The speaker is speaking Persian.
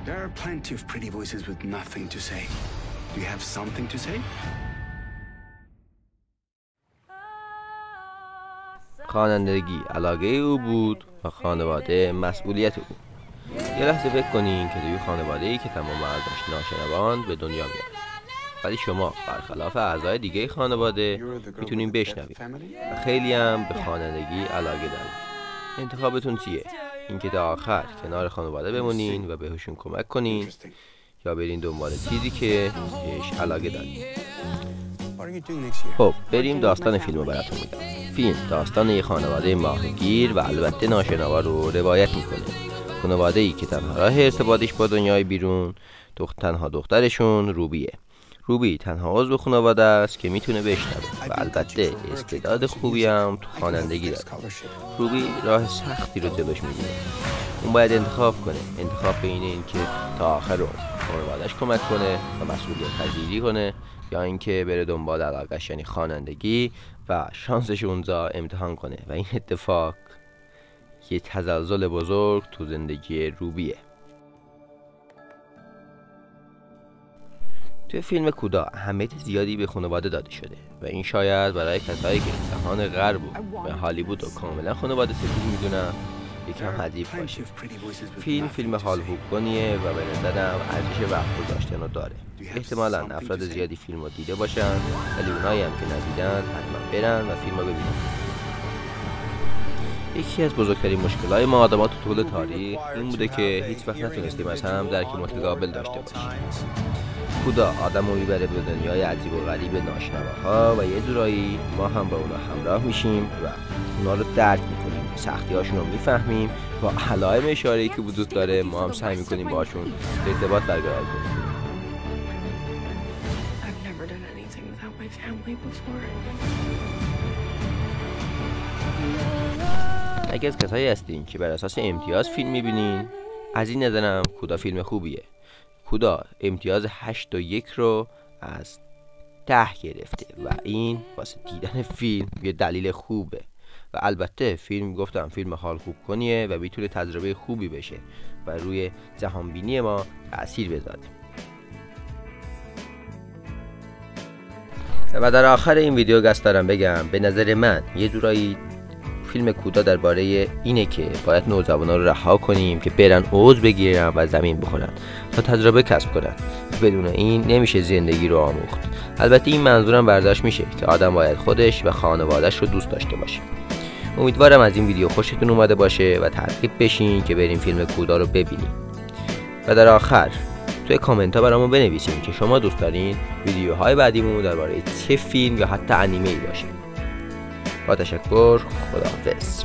There are plenty of pretty voices with nothing to say. Do you have something to say? خوانندگی علاقه او بود و خانواده مسئولیت او. یه لحظه فکر کنین که توی خانواده‌ای که تمام اعضاش ناشنوان به دنیا میاد. ولی شما برخلاف اعضای دیگه خانواده میتونین بشنوین و خیلی هم به خوانندگی علاقه دارین. انتخابتون چیه؟ اینکه تا آخر کنار خانواده بمونین و بهشون کمک کنین یا برین دنبال چیزی که بهش علاقه دارین. خب بریم داستان فیلم رو براتون میگم. فیلم داستان یه خانواده ماهیگیر و البته ناشنوا رو روایت میکنه. خانواده‌ای که تنها راه ارتباطش با دنیای بیرون تنها دخترشون روبیه. روبی تنها عضو خانواده است که میتونه بشنوه و البته استعداد خوبی هم تو خوانندگی داره. روبی راه سختی رو جلوش میگیره. اون باید انتخاب بین این که تا آخر عمر خانواده‌اش کمک کنه و مسئولیت پذیری کنه یا اینکه بره دنبال علاقه‌اش یعنی خوانندگی و شانسش اونجا امتحان کنه و این اتفاق یه تزلزل بزرگ تو زندگی روبیه. توی فیلم کودا اهمیت زیادی به خانواده داده شده و این شاید برای کسایی که جهان غرب و هالیوود رو کاملا خانواده ستیز میدونن یکم عجیب باشه. فیلم حال خوبگانیه و به نظرم ارزش وقت گذاشتن رو داره. احتمالاً افراد زیادی فیلم رو دیده باشن ولی اونایی هم که ندیدن حتما برن و فیلم رو ببینن. یکی از بزرگترین مشکلات ما آدم‌ها تو طول تاریخ این بوده که هیچ وقت نتونستیم از هم درک متقابل داشته باشیم. خدا آدم رو میبره به دنیای عجیب و غریب ناشنواها و یه جورایی ما هم با اونا همراه میشیم و اونا رو درک میکنیم، سختی هاشون رو میفهمیم و علائم اشاره‌ای که وجود داره ما هم سعی میکنیم باشون ارتباط برقرار کنیم. اگه از کسایی هستین که بر اساس امتیاز فیلم میبینین از این نظرم کودا فیلم خوبیه. کودا امتیاز 8.1 رو از 10 گرفته و این واسه دیدن فیلم یه دلیل خوبه و البته فیلم حال خوب کنیه و میتونه تجربه خوبی بشه و روی جهانبینی ما تأثیر بذاره. و در آخر این ویدیو قصد دارم بگم به نظر من یه جورایی فیلم کودا درباره اینه که باید نوجوانا رو رها کنیم که برن عضو بگیرن و زمین بخورن تا تجربه کسب کنن. بدون این نمیشه زندگی رو آموخت. البته این منظورم برداشت میشه که آدم باید خودش و خانواده‌اش رو دوست داشته باشه. امیدوارم از این ویدیو خوشتون اومده باشه و ترغیب بشین که بریم فیلم کودا رو ببینیم. و در آخر توی کامنت ها برامون بنویسین که شما دوست دارین ویدیوهای بعدیمون درباره چه فیلم یا حتی انیمه‌ای باشه. با تشکر، خداحافظ.